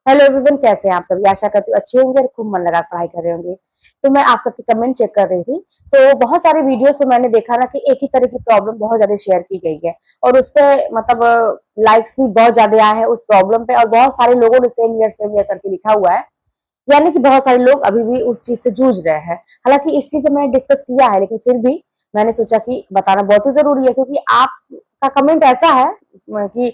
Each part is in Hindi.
हेलो एवरीवन, कैसे हैं आप सभी। आशा करती हूँ अच्छे होंगे और खूब मन लगा पढ़ाई कर रहे होंगे। तो मैं आप सबके कमेंट चेक कर रही थी, तो बहुत सारे वीडियोस पे मैंने देखा ना कि एक ही तरह की प्रॉब्लम बहुत ज्यादा शेयर की गई है और उस पे मतलब लाइक्स भी बहुत ज्यादा आए हैं उस प्रॉब्लम पे और बहुत सारे लोगों ने सेम ईयर करके लिखा हुआ है। यानी कि बहुत सारे लोग अभी भी उस चीज से जूझ रहे हैं। हालांकि इस चीज पे मैंने डिस्कस किया है, लेकिन फिर भी मैंने सोचा कि बताना बहुत ही जरूरी है, क्योंकि आपका कमेंट ऐसा है कि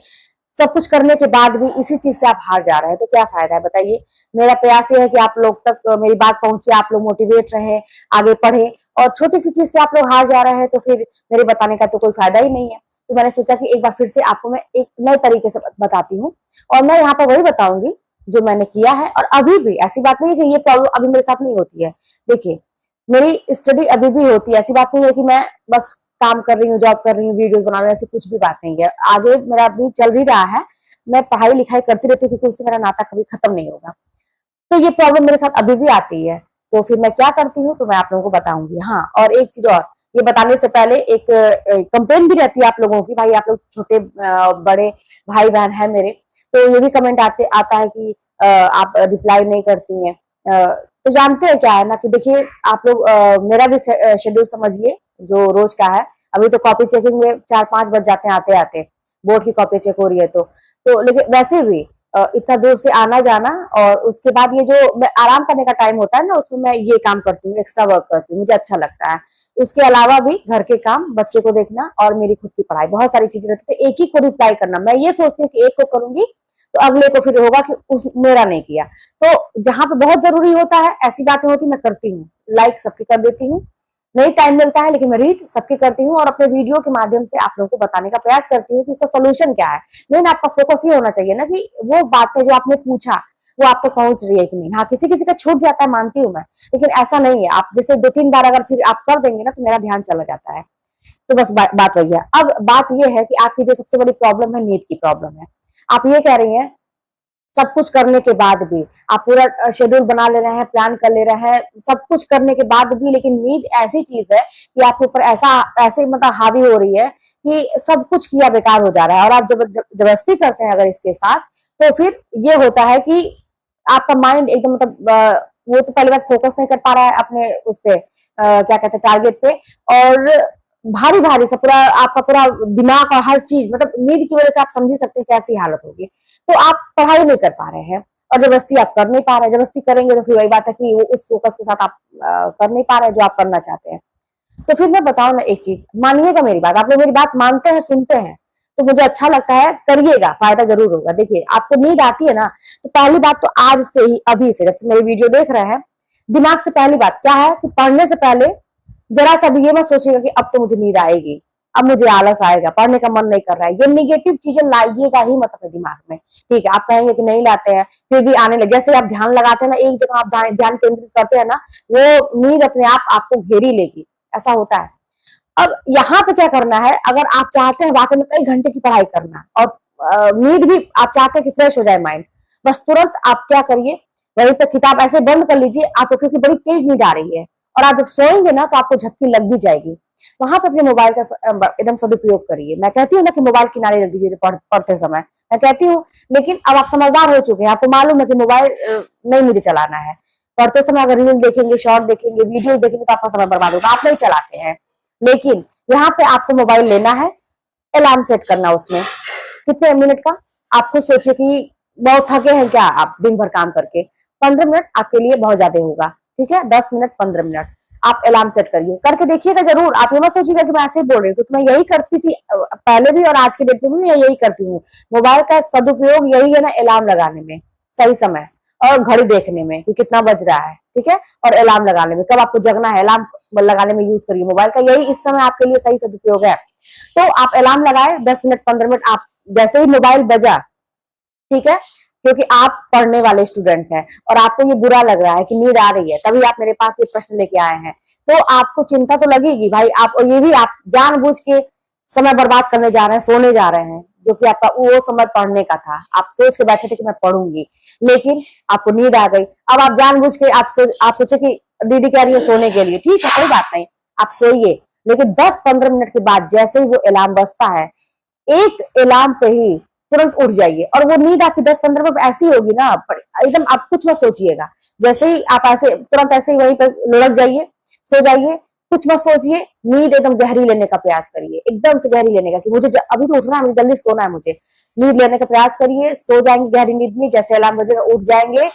सब कुछ करने के बाद भी इसी चीज से आप हार जा रहे हैं, तो क्या फायदा है बताइए। मेरा प्रयास ये है कि आप लोग तक मेरी बात पहुंचे, आप लोग मोटिवेट रहे, आगे बढ़े। और छोटी सी चीज से आप लोग हार जा रहे हैं तो फिर मेरे बताने का तो कोई फायदा ही नहीं है। तो मैंने सोचा कि एक बार फिर से आपको मैं एक नए तरीके से बताती हूँ और मैं यहाँ पर वही बताऊंगी जो मैंने किया है। और अभी भी ऐसी बात नहीं है कि ये प्रॉब्लम अभी मेरे साथ नहीं होती है। देखिए, मेरी स्टडी अभी भी होती है, ऐसी बात नहीं है कि मैं बस काम कर रही हूँ, जॉब कर रही हूँ, वीडियोस बना रही हूँ, ऐसी कुछ भी बात नहीं है। आगे मेरा अभी चल ही रहा है, मैं पढ़ाई लिखाई करती रहती हूँ क्योंकि उससे मेरा नाता कभी खत्म नहीं होगा। तो ये प्रॉब्लम मेरे साथ अभी भी आती है। तो फिर मैं क्या करती हूँ तो मैं आप लोगों को बताऊंगी। हाँ, और एक चीज और, ये बताने से पहले एक कंप्लेन भी रहती है आप लोगों की, भाई आप लोग छोटे बड़े भाई बहन है मेरे, तो ये भी कमेंट आता है कि आप रिप्लाई नहीं करती हैं। तो जानते हैं क्या है ना कि देखिए, आप लोग मेरा भी शेड्यूल समझिए जो रोज का है। अभी तो कॉपी चेकिंग में 4-5 बज जाते हैं आते आते, बोर्ड की कॉपी चेक हो रही है तो लेकिन वैसे भी इतना दूर से आना जाना, और उसके बाद ये जो मैं आराम करने का टाइम होता है ना, उसमें मैं ये काम करती हूँ, एक्स्ट्रा वर्क करती हूँ, मुझे अच्छा लगता है। उसके अलावा भी घर के काम, बच्चे को देखना और मेरी खुद की पढ़ाई, बहुत सारी चीजें रहती है। एक ही को रिप्लाई करना, मैं ये सोचती हूँ कि एक को करूंगी तो अगले को फिर होगा कि उस मेरा नहीं किया। तो जहां पे बहुत जरूरी होता है, ऐसी बातें होती मैं करती हूँ, लाइक सबकी कर देती हूँ। नहीं टाइम मिलता है लेकिन मैं रीड सबकी करती हूँ और अपने वीडियो के माध्यम से आप लोगों को बताने का प्रयास करती हूँ कि उसका सोल्यूशन क्या है। मेन आपका फोकस ये होना चाहिए ना कि वो बातें जो आपने पूछा वो आप तक पहुंच रही है कि नहीं। हाँ, किसी किसी का छूट जाता है, मानती हूँ मैं, लेकिन ऐसा नहीं है। आप जैसे 2-3 बार अगर फिर आप कर देंगे ना तो मेरा ध्यान चला जाता है। तो बस बात वही है। अब बात यह है कि आपकी जो सबसे बड़ी प्रॉब्लम है, नींद की प्रॉब्लम है। आप ये कह रही हैं सब कुछ करने के बाद भी, आप पूरा शेड्यूल बना ले रहे हैं, प्लान कर ले रहे हैं, सब कुछ करने के बाद भी, लेकिन नींद ऐसी चीज है कि आपके ऊपर ऐसे मतलब हावी हो रही है कि सब कुछ किया बेकार हो जा रहा है। और आप जबरदस्ती करते हैं अगर इसके साथ, तो फिर ये होता है कि आपका माइंड एकदम मतलब वो तो पहली बात फोकस नहीं कर पा रहा है अपने उस पे, क्या कहते हैं, टारगेट पे। और भारी भारी सा पूरा आपका पूरा दिमाग और हर चीज, मतलब नींद की वजह से आप समझ ही सकते हैं कैसी हालत होगी। तो आप पढ़ाई नहीं कर पा रहे हैं और जबरदस्ती आप कर नहीं पा रहे हैं। जबरदस्ती करेंगे तो फिर वही बात है कि वो उस फोकस के साथ आप कर नहीं पा रहे हैं जो आप करना चाहते हैं। तो फिर मैं बताऊं ना एक चीज, मानिएगा मेरी बात, आप लोग मेरी बात मानते हैं, सुनते हैं तो मुझे अच्छा लगता है, करिएगा, फायदा जरूर होगा। देखिए, आपको नींद आती है ना, तो पहली बात तो आज से ही, अभी से, जब से मेरी वीडियो देख रहे हैं, दिमाग से पहली बात क्या है कि पढ़ने से पहले जरा सा भी ये मत सोचिएगा कि अब तो मुझे नींद आएगी, अब मुझे आलस आएगा, पढ़ने का मन नहीं कर रहा है। ये निगेटिव चीजें लाइएगा ही मत अपने दिमाग में। ठीक है, आप कहेंगे कि नहीं लाते हैं, फिर भी आने लगे। जैसे आप ध्यान लगाते हैं ना, एक जगह आप ध्यान केंद्रित करते हैं ना, वो नींद अपने आप आपको घेरी लेगी, ऐसा होता है। अब यहाँ पे क्या करना है, अगर आप चाहते हैं वाकई में कई घंटे की पढ़ाई करना और नींद भी आप चाहते हैं कि फ्रेश हो जाए माइंड, बस तुरंत आप क्या करिए, वहीं पे किताब ऐसे बंद कर लीजिए आपको, क्योंकि बड़ी तेज नींद आ रही है और आप जब सोएंगे ना तो आपको झपकी लग भी जाएगी। वहां पे अपने मोबाइल का एकदम सदुपयोग करिए। मैं कहती हूँ ना कि मोबाइल किनारे रख दीजिए पढ़ते समय, मैं कहती हूँ, लेकिन अब आप समझदार हो चुके हैं, आपको मालूम है कि मोबाइल नहीं मुझे चलाना है। पढ़ते समय अगर रील देखेंगे, शॉर्ट देखेंगे, वीडियोस देखेंगे तो आपका समय बर्बाद होगा, आप नहीं चलाते हैं। लेकिन यहाँ पे आपको मोबाइल लेना है, अलार्म सेट करना उसमें कितने मिनट का, आप खुद सोचिए कि बहुत थके हैं क्या आप दिन भर काम करके, 15 मिनट आपके लिए बहुत ज्यादा होगा। ठीक है, 10 मिनट, 15 मिनट आप अलार्म सेट करिए, करके देखिएगा जरूर। आप ये मत सोचिएगा कि मैं ऐसे ही बोल रही हूँ, क्योंकि मैं यही करती थी पहले भी और आज के डेट में भी मैं यही करती हूँ। मोबाइल का सदुपयोग यही है ना, अलार्म लगाने में सही समय, और घड़ी देखने में कि कितना बज रहा है, ठीक है, और अलार्म लगाने में कब आपको जगना है, अलार्म लगाने में यूज करिए मोबाइल का, यही इस समय आपके लिए सही सदुपयोग है। तो आप अलार्म लगाए, 10 मिनट, 15 मिनट, आप जैसे ही मोबाइल बजा, ठीक है, क्योंकि आप पढ़ने वाले स्टूडेंट हैं और आपको ये बुरा लग रहा है कि नींद आ रही है, तभी आप मेरे पास ये प्रश्न लेके आए हैं, तो आपको चिंता तो लगेगी भाई। आप, और ये भी आप जानबूझ के समय बर्बाद करने जा रहे हैं, सोने जा रहे हैं, जो कि आपका वो समय पढ़ने का था। आप सोच के बैठे थे कि मैं पढ़ूंगी, लेकिन आपको नींद आ गई। अब आप जानबूझ के आप सोचे कि दीदी कह रही है सोने के लिए, ठीक है, कोई बात नहीं, आप सोइए। लेकिन 10-15 मिनट के बाद जैसे ही वो अलार्म बजता है, एक अलार्म पे ही तुरंत उठ जाइए। और वो नींद आपकी 10-15 मिनट ऐसी होगी ना, एकदम आप कुछ मत सोचिएगा, जैसे ही आप ऐसे तुरंत ऐसे ही वहीं पर लुढ़क जाइए, सो जाइए, कुछ मत सोचिए, नींद एकदम गहरी लेने का प्रयास करिए, एकदम से गहरी लेने का, कि मुझे अभी तो उठना है, मुझे जल्दी सोना है, मुझे नींद लेने का प्रयास करिए। सो जाएंगे गहरी नींद में, जैसे अलार्म बजेगा उठ जाएंगे,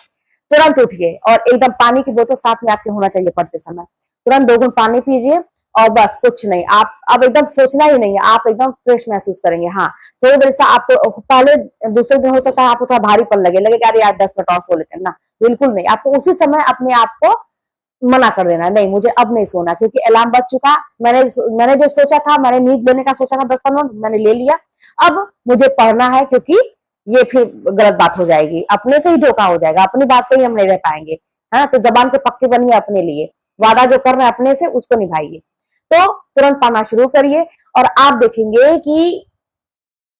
तुरंत उठिए। और एकदम पानी की बोतल साथ में आपके होना चाहिए पड़ते समय, तुरंत 2 घूंट पानी पीजिए, और बस कुछ नहीं, आप अब एकदम सोचना ही नहीं है, आप एकदम फ्रेश महसूस करेंगे। हाँ, थोड़ी देर से आपको पहले दूसरे दिन हो सकता है आपको थोड़ा भारीपन लगेगा, अरे यार 10 मिनट और सो लेते हैं ना, बिल्कुल नहीं, आपको उसी समय अपने आप को मना कर देना, नहीं मुझे अब नहीं सोना, क्योंकि अलार्म बज चुका, मैंने जो सोचा था, मैंने नींद लेने का सोचा था 10-15 मिनट, मैंने ले लिया, अब मुझे पढ़ना है, क्योंकि ये फिर गलत बात हो जाएगी, अपने से ही धोखा हो जाएगा, अपनी बात पे ही हम नहीं रह पाएंगे, है ना। तो जबान के पक्के बनिए अपने लिए, वादा जो कर रहे हैं अपने से उसको निभाइए। तो तुरंत पढ़ना शुरू करिए, और आप देखेंगे कि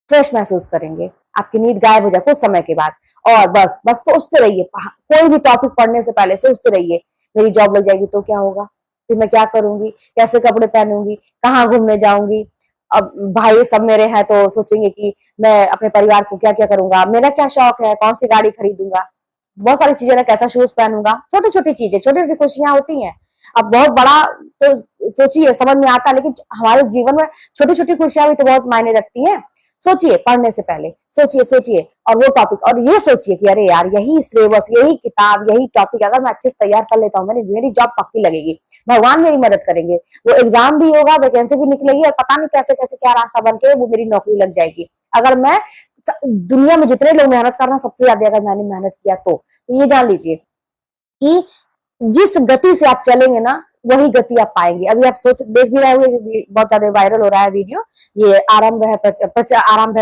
फ्रेश महसूस करेंगे, आपकी नींद गायब हो जाए कुछ समय के बाद। और बस बस सोचते रहिए, कोई भी टॉपिक पढ़ने से पहले सोचते रहिए, मेरी जॉब लग जाएगी तो क्या होगा, फिर मैं क्या करूंगी, कैसे कपड़े पहनूंगी, कहाँ घूमने जाऊंगी, अब भाई सब मेरे हैं तो सोचेंगे कि मैं अपने परिवार को क्या क्या करूंगा, मेरा क्या शौक है, कौन सी गाड़ी खरीदूंगा, बहुत सारी चीजें ना, कैसा शूज पहनूंगा, छोटी छोटी चीजें, छोटी छोटी खुशियां होती हैं। अब बहुत बड़ा तो सोचिए समझ में आता है, लेकिन हमारे जीवन में छोटी छोटी खुशियां भी तो बहुत मायने रखती हैं। सोचिए पढ़ने से पहले, सोचिए और वो टॉपिक, और ये सोचिए कि अरे यार यही सिलेबस, यही किताब, यही टॉपिक अगर मैं अच्छे से तैयार कर लेता हूँ, मेरी जॉब पक्की लगेगी, भगवान मेरी मदद करेंगे, वो एग्जाम भी होगा, वैकेंसी भी निकलेगी, और पता नहीं कैसे कैसे क्या रास्ता बन के वो मेरी नौकरी लग जाएगी। अगर मैं दुनिया में जितने लोग मेहनत कर रहे हैं सबसे ज्यादा अगर मैंने मेहनत किया तो ये जान लीजिए कि जिस गति से आप चलेंगे ना, वही गति आप पाएंगे। अभी आप सोच देख भी रहे होंगे, बहुत ज्यादा वायरल हो रहा है वीडियो, ये आरंभ है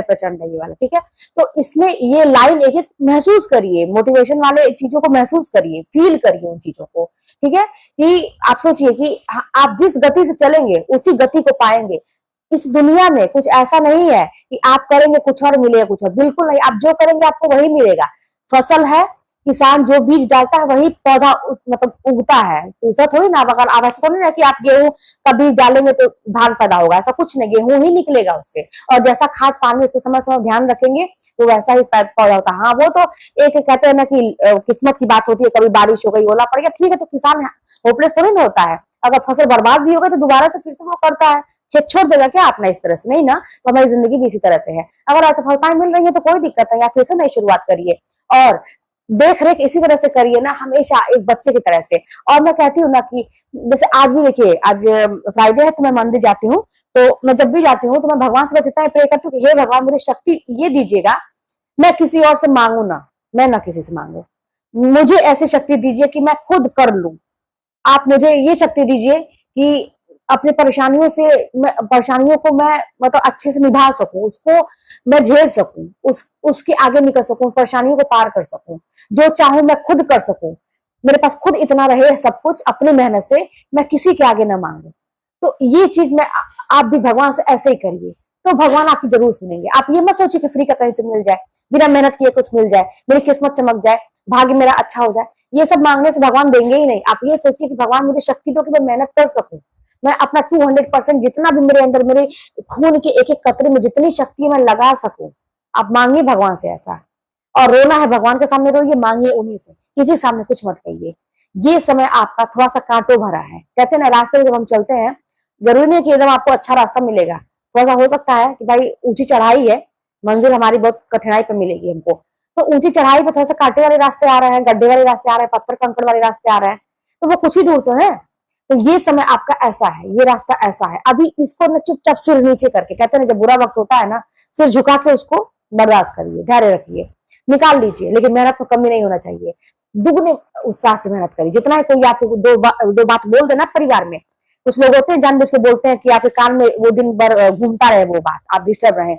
प्रचंड है ये वाला, ठीक है। तो इसमें ये लाइन एक एक महसूस करिए, मोटिवेशन वाले चीजों को महसूस करिए, फील करिए उन चीजों को, ठीक है। कि आप सोचिए कि आप जिस गति से चलेंगे उसी गति को पाएंगे। इस दुनिया में कुछ ऐसा नहीं है कि आप करेंगे कुछ और मिलेगा कुछ और, बिल्कुल नहीं, आप जो करेंगे आपको वही मिलेगा। फसल है, किसान जो बीज डालता है वही पौधा मतलब उगता है, दूसरा थोड़ी ना। अगर आप ऐसा थोड़ी ना कि आप गेहूं का बीज डालेंगे तो धान पैदा होगा, ऐसा कुछ नहीं, गेहूं ही निकलेगा उससे। और जैसा खाद पानी उसको समय समय ध्यान रखेंगे तो वैसा ही पौधा होता है। हाँ, वो तो एक कहते हैं ना कि किस्मत की बात होती है, कभी बारिश हो गई, ओला पड़ गया, ठीक है, तो किसान होपलेस थोड़ी ना होता है। अगर फसल बर्बाद भी हो गई तो दोबारा से फिर से वो करता है, खेत छोड़ देगा क्या अपना इस तरह से, नहीं ना। तो हमारी जिंदगी भी इसी तरह से है, अगर असफलताएं मिल रही है तो कोई दिक्कत नहीं, आप फिर से नई शुरुआत करिए, और देख रेख इसी तरह से करिए ना, हमेशा एक बच्चे की तरह से। और मैं कहती हूँ ना कि जैसे आज भी देखिए, आज फ्राइडे है तो मैं मंदिर जाती हूँ, तो मैं जब भी जाती हूँ तो मैं भगवान से बस इतना प्रे करती हूँ कि हे भगवान मुझे शक्ति ये दीजिएगा, मैं किसी और से मांगू ना, मैं ना किसी से मांगू, मुझे ऐसी शक्ति दीजिए कि मैं खुद कर लूं। आप मुझे ये शक्ति दीजिए कि अपने परेशानियों को मैं मतलब अच्छे से निभा सकूं, उसको मैं झेल सकूं, उसके आगे निकल सकूं, परेशानियों को पार कर सकूं, जो चाहूं मैं खुद कर सकूं, मेरे पास खुद इतना रहे सब कुछ अपनी मेहनत से, मैं किसी के आगे ना मांगू। तो ये चीज मैं आप भी भगवान से ऐसे ही करिए, तो भगवान आपकी जरूर सुनेंगे। आप ये मत सोचिए कि फ्री का कहीं से मिल जाए, बिना मेहनत किए कुछ मिल जाए, मेरी किस्मत चमक जाए, भाग्य मेरा अच्छा हो जाए, ये सब मांगने से भगवान देंगे ही नहीं। आप ये सोचिए कि भगवान मुझे शक्ति दो कि मैं मेहनत कर सकूं, मैं अपना 200% जितना भी मेरे अंदर, मेरे खून के एक एक कतरे में जितनी शक्ति मैं लगा सकूं। आप मांगिए भगवान से ऐसा, और रोना है भगवान के सामने रोइए, मांगिए उन्हीं से, किसी सामने कुछ मत कहिए। ये समय आपका थोड़ा सा कांटों भरा है, कहते हैं ना रास्ते में जब हम चलते हैं, जरूरी नहीं कि एकदम आपको अच्छा रास्ता मिलेगा, थोड़ा सा हो सकता है कि भाई ऊंची चढ़ाई है, मंजिल हमारी बहुत कठिनाई पर मिलेगी हमको, तो ऊंची चढ़ाई पर थोड़ा सा कांटे वाले रास्ते आ रहे हैं, गड्ढे वाले रास्ते आ रहे हैं, पत्थर कंकड़ वाले रास्ते आ रहे हैं, तो वो कुछ ही दूर तो है। तो ये समय आपका ऐसा है, ये रास्ता ऐसा है, अभी इसको ना चुपचाप सिर नीचे करके, कहते हैं ना जब बुरा वक्त होता है ना, सिर झुका के उसको बर्दाश्त करिए, धैर्य रखिए, निकाल लीजिए, लेकिन मेहनत में कमी नहीं होना चाहिए, दुगने उत्साह से मेहनत करिए। जितना है कोई आपको दो बात बोल देना परिवार में, कुछ लोग होते हैं जानबूझ के बोलते हैं कि आपके कान में वो दिन भर घूमता रहे वो बात, आप डिस्टर्ब रहे,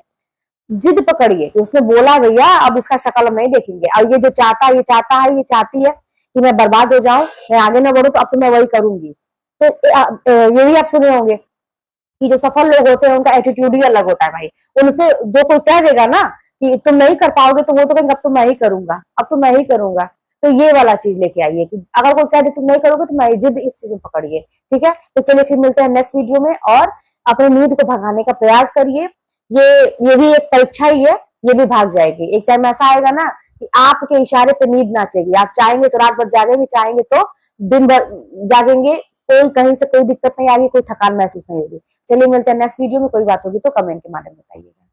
जिद पकड़िए कि उसने बोला भैया अब इसका शक्ल हम नहीं देखेंगे, और ये जो चाहता है ये चाहता है, ये चाहती है कि मैं बर्बाद हो जाऊं, मैं आगे ना बढ़ूं, तो अब तो मैं वही करूंगी। तो ये भी आप सुने होंगे कि जो सफल लोग होते हैं उनका एटीट्यूड ही अलग होता है भाई, उनसे जो कोई कह देगा ना कि तुम नहीं कर पाओगे, तो वो तो कहेंगे अब तो मैं ही करूंगा, अब तो मैं ही करूंगा। तो ये वाला चीज लेके आइए कि अगर कोई कह दे तुम नहीं करोगे तो मैं जिद इस चीज में पकड़िए, ठीक है। तो चलिए फिर मिलते हैं नेक्स्ट वीडियो में, और अपनी नींद को भगाने का प्रयास करिए। ये भी एक परीक्षा ही है, ये भी भाग जाएगी। एक टाइम ऐसा आएगा ना कि आपके इशारे पे नींद नाचेगी, आप चाहेंगे तो रात भर जागेंगे, चाहेंगे तो दिन भर जागेंगे, कोई कहीं से कोई दिक्कत नहीं आएगी, कोई थकान महसूस नहीं होगी। चलिए मिलते हैं नेक्स्ट वीडियो में, कोई बात होगी तो कमेंट के माध्यम में बताइएगा।